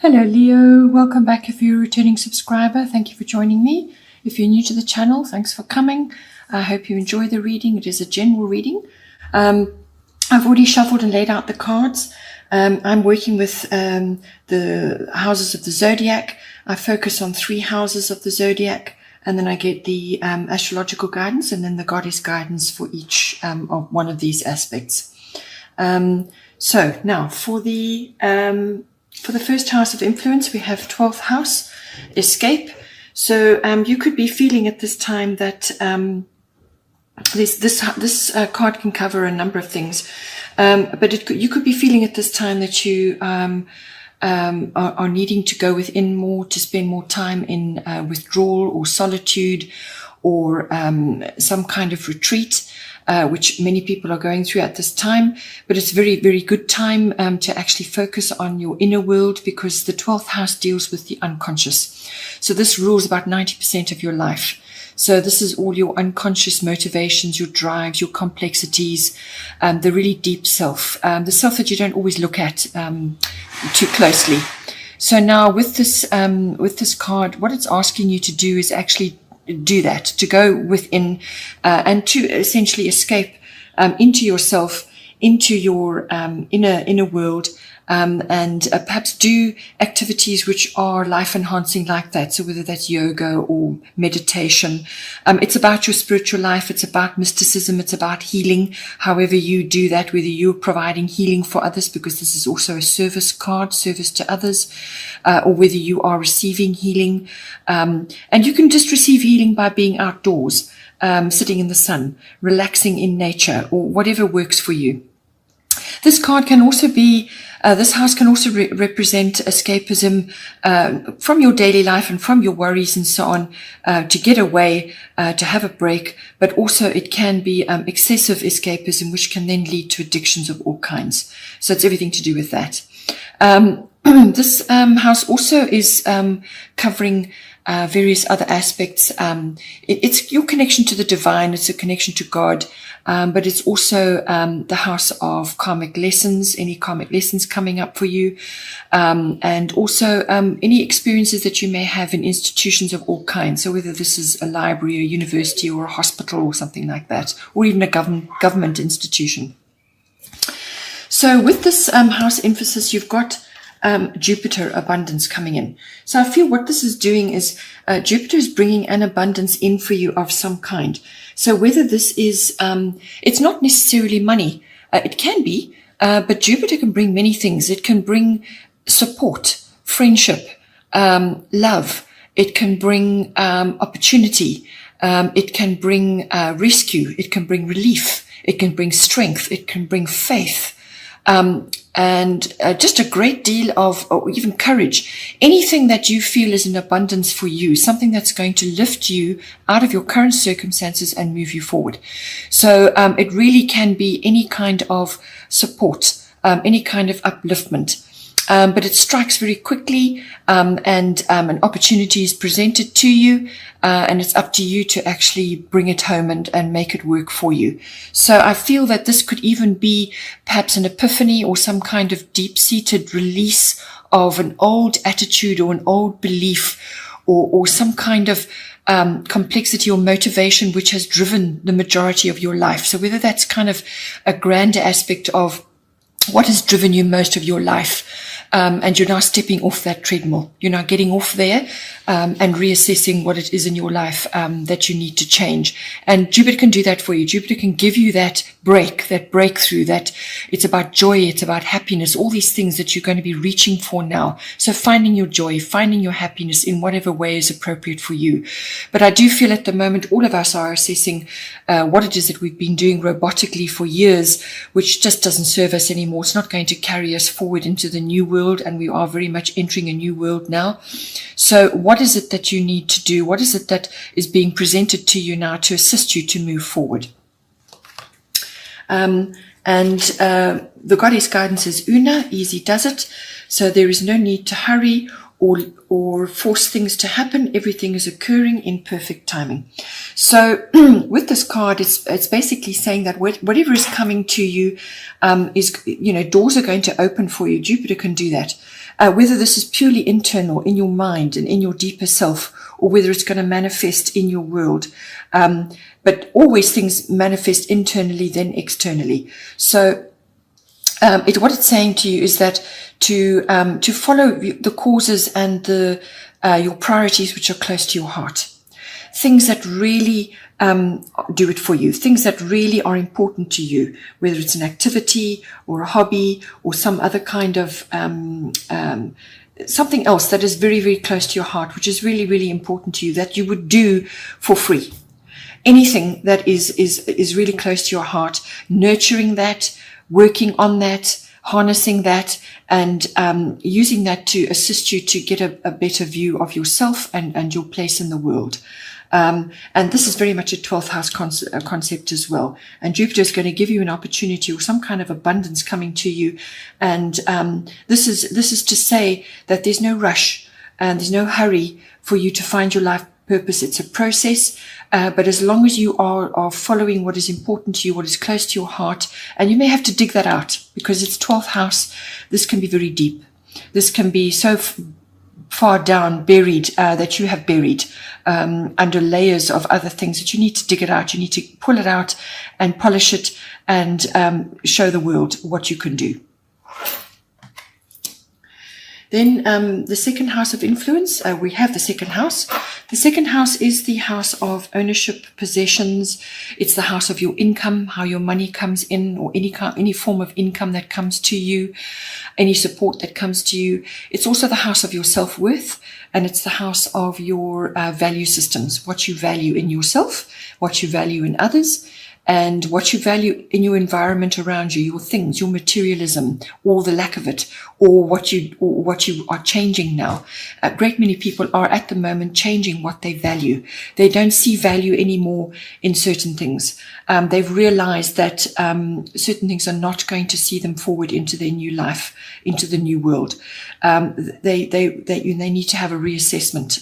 Hello Leo, welcome back if you're a returning subscriber. Thank you for joining me. If you're new to the channel, thanks for coming. I hope you enjoy the reading. It is a general reading. I've already shuffled and laid out the cards. I'm working with the houses of the zodiac. I focus on 3 houses of the zodiac, and then I get the astrological guidance and then the goddess guidance for each of one of these aspects. So now for the first house of influence, we have 12th house, escape. So you could be feeling at this time that this card can cover a number of things, but you could be feeling at this time that you are needing to go within more, to spend more time in withdrawal or solitude or some kind of retreat. Which many people are going through at this time, but it's a very, very good time to actually focus on your inner world, because the 12th house deals with the unconscious. So this rules about 90% of your life. So this is all your unconscious motivations, your drives, your complexities, the really deep self, the self that you don't always look at too closely. So now with this card, what it's asking you to do is actually do that, to go within and to essentially escape into yourself, into your inner world, and perhaps do activities which are life enhancing like that. So whether that's yoga or meditation, it's about your spiritual life, it's about mysticism, it's about healing, however you do that, whether you're providing healing for others, because this is also a service card, service to others, or whether you are receiving healing. And you can just receive healing by being outdoors, sitting in the sun, relaxing in nature, or whatever works for you. This card can also be, this house can also represent escapism from your daily life and from your worries and so on, to get away, to have a break, but also it can be excessive escapism, which can then lead to addictions of all kinds. So it's everything to do with that. This house also is covering various other aspects. It's your connection to the divine, it's a connection to God, but it's also the house of karmic lessons, any karmic lessons coming up for you, and also any experiences that you may have in institutions of all kinds. So whether this is a library, a university, or a hospital, or something like that, or even a government institution. So with this house emphasis, you've got Jupiter abundance coming in. So I feel what this is doing is Jupiter is bringing an abundance in for you of some kind. So whether this is, it's not necessarily money. It can be, but Jupiter can bring many things. It can bring support, friendship, love. It can bring opportunity. It can bring rescue. It can bring relief. It can bring strength. It can bring faith. And just a great deal of, or even courage, anything that you feel is an abundance for you, something that's going to lift you out of your current circumstances and move you forward. So it really can be any kind of support, any kind of upliftment. But it strikes very quickly, and an opportunity is presented to you, and it's up to you to actually bring it home and make it work for you. So I feel that this could even be perhaps an epiphany or some kind of deep-seated release of an old attitude or an old belief, or some kind of complexity or motivation which has driven the majority of your life. So whether that's kind of a grander aspect of what has driven you most of your life, and you're now stepping off that treadmill. You're now getting off there and reassessing what it is in your life that you need to change. And Jupiter can do that for you. Jupiter can give you that break, that breakthrough, that it's about joy, it's about happiness, all these things that you're going to be reaching for now. So finding your joy, finding your happiness in whatever way is appropriate for you. But I do feel at the moment all of us are assessing what it is that we've been doing robotically for years, which just doesn't serve us anymore. It's not going to carry us forward into the new world, and we are very much entering a new world now. So what is it that you need to do? What is it that is being presented to you now to assist you to move forward? The goddess guidance is Una, easy does it. So there is no need to hurry or force things to happen. Everything is occurring in perfect timing. So with this card, it's basically saying that whatever is coming to you is, doors are going to open for you. Jupiter can do that. whether this is purely internal in your mind and in your deeper self, or whether it's going to manifest in your world. But always things manifest internally, then externally. So what it's saying to you is that to follow the causes and your priorities which are close to your heart. Things that really do it for you, things that really are important to you, whether it's an activity or a hobby or some other kind of something else that is very, very close to your heart, which is really, really important to you, that you would do for free. Anything that is really close to your heart, nurturing that, working on that, harnessing that, and using that to assist you to get a better view of yourself and your place in the world. And this is very much a 12th house concept as well. And Jupiter is going to give you an opportunity or some kind of abundance coming to you. And this is to say that there's no rush and there's no hurry for you to find your life purpose. It's a process, but as long as you are following what is important to you, what is close to your heart, and you may have to dig that out because it's 12th house. This can be very deep. This can be so far down, buried, that you have buried under layers of other things that you need to dig it out. You need to pull it out and polish it and show the world what you can do. Then the second house of influence, we have the second house. The second house is the house of ownership, possessions. It's the house of your income, how your money comes in, or any form of income that comes to you, any support that comes to you. It's also the house of your self-worth, and it's the house of your value systems, what you value in yourself, what you value in others, and what you value in your environment around you, your things, your materialism, or the lack of it, or what you are changing now. A great many people are at the moment changing what they value. They don't see value anymore in certain things. They've realized that certain things are not going to see them forward into their new life, into the new world. They need to have a reassessment.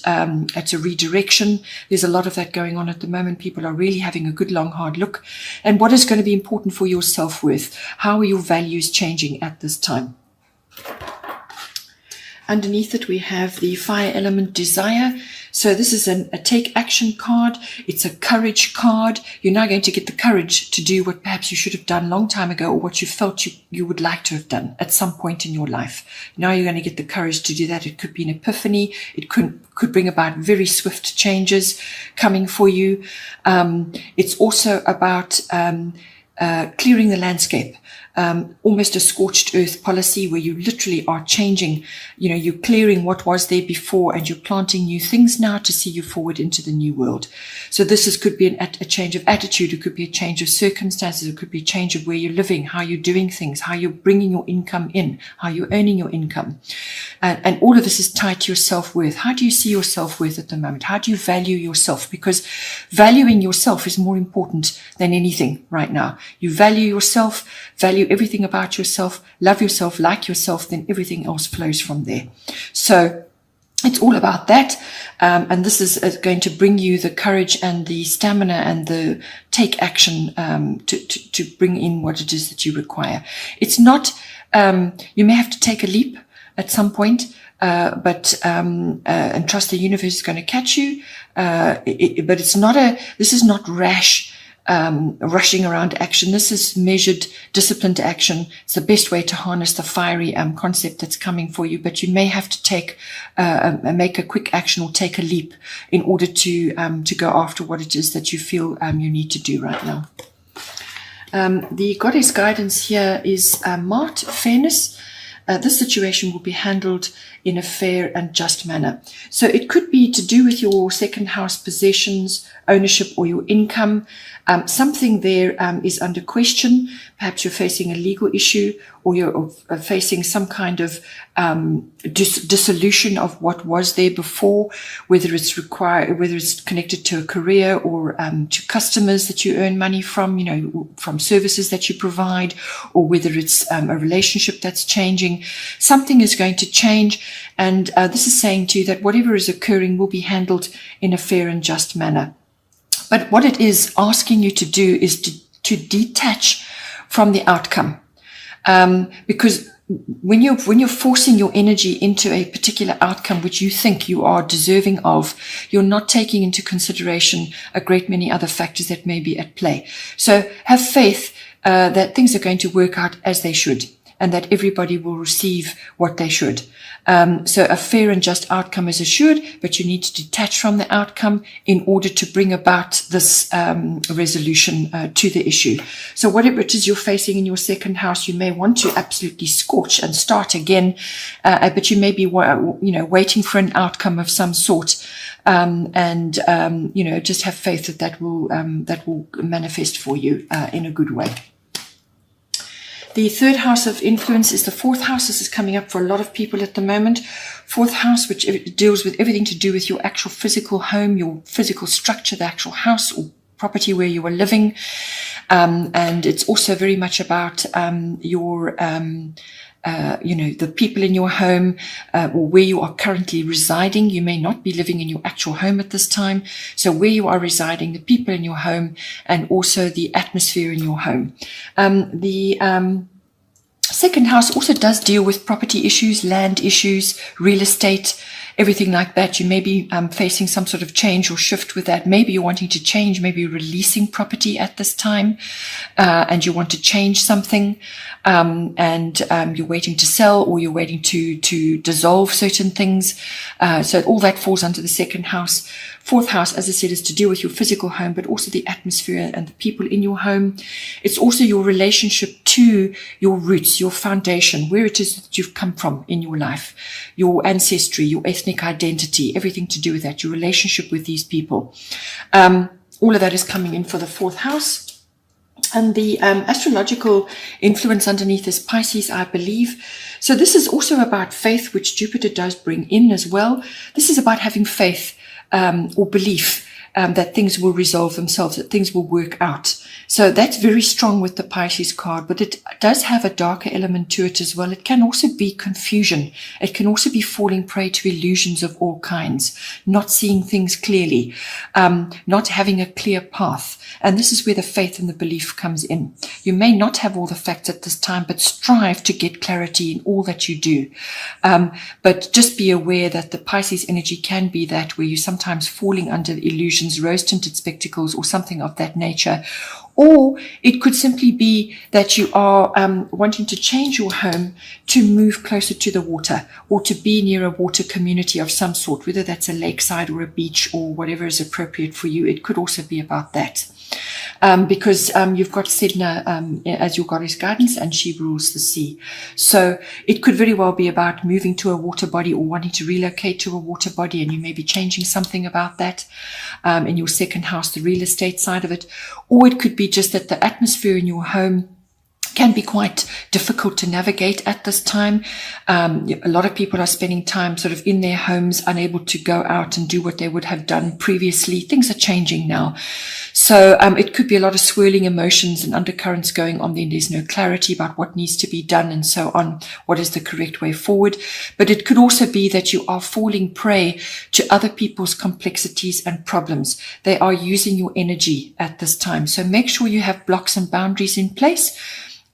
It's a redirection. There's a lot of that going on at the moment. People are really having a good long hard look. And what is going to be important for your self-worth? How are your values changing at this time? Underneath it, we have the fire element desire. So this is a take action card. It's a courage card. You're now going to get the courage to do what perhaps you should have done a long time ago, or what you felt you would like to have done at some point in your life. Now you're going to get the courage to do that. It could be an epiphany. It could bring about very swift changes coming for you. It's also about clearing the landscape. Almost a scorched earth policy where you literally are changing, you're clearing what was there before and you're planting new things now to see you forward into the new world. So this could be a change of attitude. It could be a change of circumstances. It could be a change of where you're living, how you're doing things, how you're bringing your income in, how you're earning your income. And all of this is tied to your self-worth. How do you see your self-worth at the moment? How do you value yourself? Because valuing yourself is more important than anything right now. You value yourself, value everything about yourself, love yourself, like yourself, then everything else flows from there. So it's all about that. And this is going to bring you the courage and the stamina and the take action to bring in what it is that you require. It's not, you may have to take a leap at some point, but and trust the universe is going to catch you. But it's not this is not rash, rushing around action. This is measured, disciplined action. It's the best way to harness the fiery concept that's coming for you. But you may have to make a quick action or take a leap in order to go after what it is that you feel you need to do right now. The goddess guidance here is Mart, fairness. This situation will be handled in a fair and just manner. So it could be to do with your second house possessions, ownership, or your income. Something there is under question. Perhaps you're facing a legal issue, or you're facing some kind of dissolution of what was there before, whether it's connected to a career or to customers that you earn money from, from services that you provide, or whether it's a relationship that's changing. Something is going to change, and this is saying to you that whatever is occurring will be handled in a fair and just manner. But what it is asking you to do is to detach from the outcome. Because when you're forcing your energy into a particular outcome which you think you are deserving of, you're not taking into consideration a great many other factors that may be at play. So have faith that things are going to work out as they should, and that everybody will receive what they should. So a fair and just outcome is assured, but you need to detach from the outcome in order to bring about this resolution to the issue. So whatever it is you're facing in your second house, you may want to absolutely scorch and start again, but you may be, waiting for an outcome of some sort, and just have faith that will manifest for you in a good way. The third house of influence is the fourth house. This is coming up for a lot of people at the moment. Fourth house, which deals with everything to do with your actual physical home, your physical structure, the actual house or property where you are living. And it's also very much about the people in your home, or where you are currently residing. You may not be living in your actual home at this time. So where you are residing, the people in your home, and also the atmosphere in your home. Second house also does deal with property issues, land issues, real estate, everything like that. You may be facing some sort of change or shift with that. Maybe you're wanting to change, maybe you're releasing property at this time, and you want to change something, and you're waiting to sell, or you're waiting to dissolve certain things. So all that falls under the second house. Fourth house, as I said, is to deal with your physical home, but also the atmosphere and the people in your home. It's also your relationship to your roots, your foundation, where it is that you've come from in your life, your ancestry, your ethnic identity, everything to do with that, your relationship with these people. All of that is coming in for the fourth house. And the astrological influence underneath is Pisces, I believe. So this is also about faith, which Jupiter does bring in as well. This is about having faith or belief that things will resolve themselves, that things will work out. So that's very strong with the Pisces card, but it does have a darker element to it as well. It can also be confusion. It can also be falling prey to illusions of all kinds, not seeing things clearly, not having a clear path. And this is where the faith and the belief comes in. You may not have all the facts at this time, but strive to get clarity in all that you do. But just be aware that the Pisces energy can be that where you're sometimes falling under the illusions, rose-tinted spectacles, or something of that nature. Or it could simply be that you are wanting to change your home to move closer to the water, or to be near a water community of some sort, whether that's a lakeside or a beach or whatever is appropriate for you. It could also be about that. Because you've got Sedna as your goddess guidance, and she rules the sea. So it could very well be about moving to a water body, or wanting to relocate to a water body, and you may be changing something about that in your second house, the real estate side of it. Or it could be just that the atmosphere in your home can be quite difficult to navigate at this time. A lot of people are spending time sort of in their homes, unable to go out and do what they would have done previously. Things are changing now. So it could be a lot of swirling emotions and undercurrents going on. Then there's no clarity about what needs to be done and so on. What is the correct way forward? But it could also be that you are falling prey to other people's complexities and problems. They are using your energy at this time. So make sure you have blocks and boundaries in place.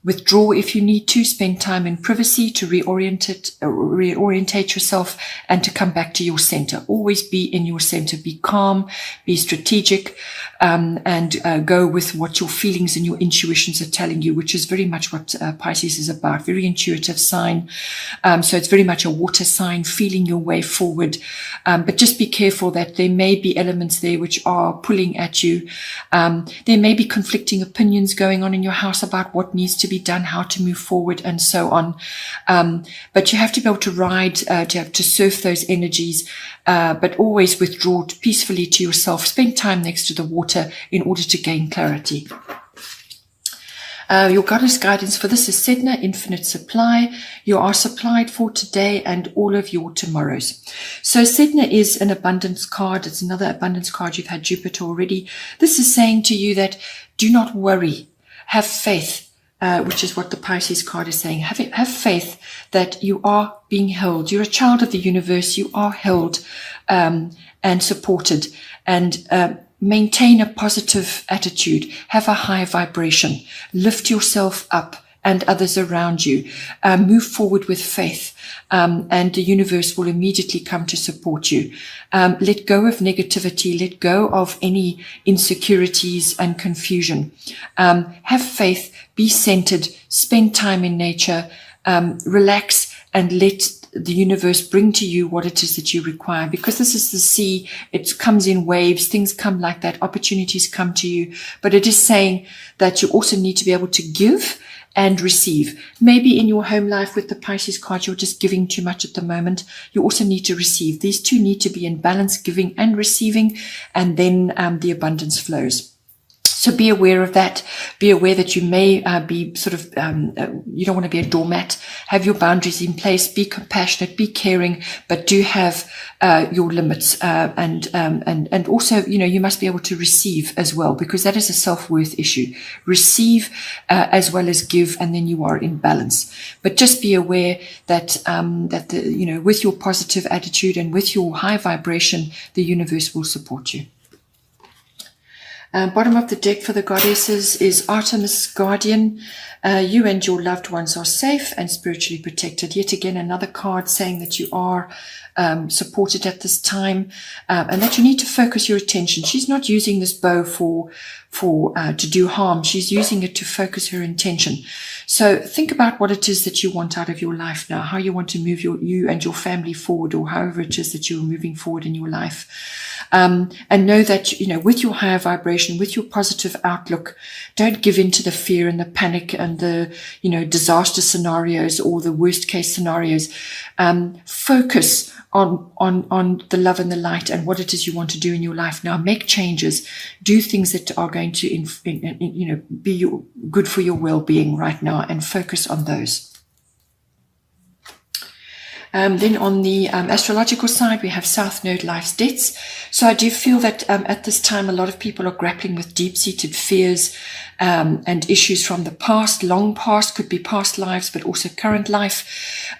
Withdraw if you need to, spend time in privacy to reorientate yourself and to come back to your center. Always be in your center, be calm, be strategic, and go with what your feelings and your intuitions are telling you, which is very much what Pisces is about, very intuitive sign. So it's very much a water sign, feeling your way forward. But just be careful that there may be elements there which are pulling at you. There may be conflicting opinions going on in your house about what needs to be done, how to move forward, and so on. But you have to be able to ride, to surf those energies, but always withdraw peacefully to yourself. Spend time next to the water in order to gain clarity. Your goddess guidance for this is Sedna, infinite supply. You are supplied for today and all of your tomorrows. So Sedna is an abundance card. It's another abundance card. You've had Jupiter already. This is saying to you that do not worry. Have faith. Which is what the Pisces card is saying. Have faith that you are being held. You're a child of the universe. You are held and supported. And maintain a positive attitude. Have a high vibration. Lift yourself up and others around you. Move forward with faith, and the universe will immediately come to support you. Let go of negativity. Let go of any insecurities and confusion. Have faith. Be centered. Spend time in nature. Relax and let the universe bring to you what it is that you require, because this is the sea. It comes in waves. Things come like that. Opportunities come to you, but it is saying that you also need to be able to give and receive. Maybe in your home life with the Pisces card, you're just giving too much at the moment. You also need to receive. These two need to be in balance, giving and receiving, and then the abundance flows. So be aware of that. Be aware that you may be sort of, you don't want to be a doormat. Have your boundaries in place. Be compassionate, be caring, but do have your limits. And also, you must be able to receive as well, because that is a self-worth issue. Receive as well as give, and then you are in balance. But just be aware that, with your positive attitude and with your high vibration, the universe will support you. Bottom of the deck for the goddesses is Artemis Guardian. You and your loved ones are safe and spiritually protected. Yet again, another card saying that you are supported at this time, and that you need to focus your attention. She's not using this bow to do harm. She's using it to focus her intention. So think about what it is that you want out of your life now, how you want to move you and your family forward, or however it is that you're moving forward in your life. And know that, with your higher vibration, with your positive outlook, don't give in to the fear and the panic and the, disaster scenarios or the worst case scenarios. Focus on the love and the light and what it is you want to do in your life now. Make changes. Do things that are going to, be good for your well-being right now, and focus on those. Then on the astrological side, we have South Node, life's debts. So I do feel that at this time, a lot of people are grappling with deep-seated fears and issues from the past, long past, could be past lives, but also current life.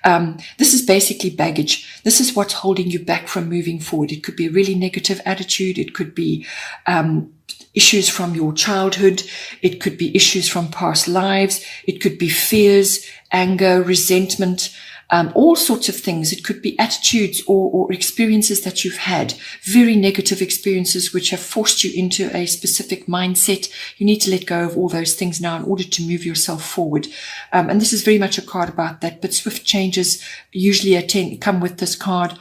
This is basically baggage. This is what's holding you back from moving forward. It could be a really negative attitude. It could be issues from your childhood. It could be issues from past lives. It could be fears, anger, resentment, all sorts of things. It could be attitudes or experiences that you've had, very negative experiences which have forced you into a specific mindset. You need to let go of all those things now in order to move yourself forward. And this is very much a card about that, but swift changes usually come with this card.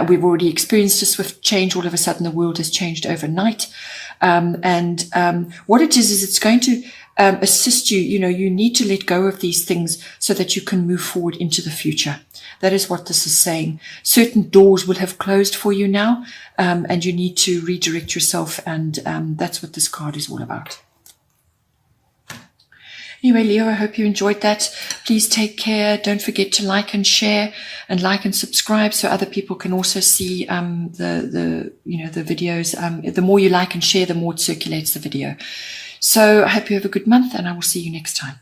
We've already experienced a swift change. All of a sudden, the world has changed overnight. What it is it's going to assist you. You need to let go of these things so that you can move forward into the future. That is what this is saying. Certain doors will have closed for you now, and you need to redirect yourself, and that's what this card is all about. Anyway, Leo, I hope you enjoyed that. Please take care. Don't forget to like and share, and like and subscribe so other people can also see the videos. The more you like and share, the more it circulates the video. So I hope you have a good month, and I will see you next time.